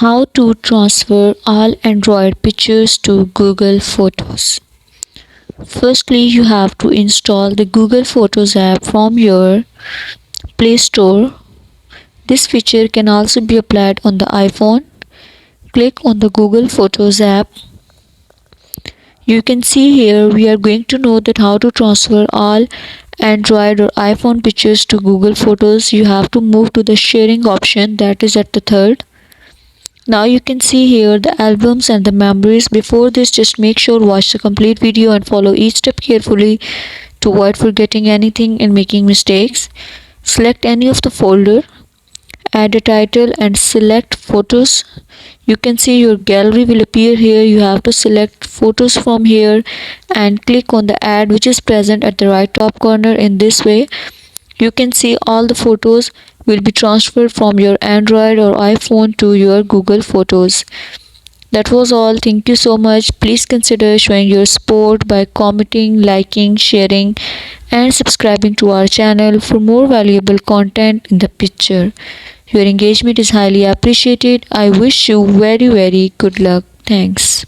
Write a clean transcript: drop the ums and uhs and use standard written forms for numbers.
How to transfer all Android pictures to Google Photos. Firstly, you have to install the Google Photos app from your Play Store. This feature can also be applied on the iPhone. Click on the Google Photos app. You can see here we are going to know that how to transfer all Android or iPhone pictures to Google Photos. You have to move to the sharing option, that is at the third. Now you can see here the albums and the memories. Before this, just make sure watch the complete video and follow each step carefully to avoid forgetting anything and making mistakes. Select any of the folder, add a title and select photos. You can see your gallery will appear here. You have to select photos from here and click on the add, which is present at the right top corner. In this way, you can see all the photos will be transferred from your Android or iPhone to your Google Photos. That was all. Thank you so much. Please consider showing your support by commenting, liking, sharing and subscribing to our channel for more valuable content in the future. Your engagement is highly appreciated. I wish you very good luck. Thanks.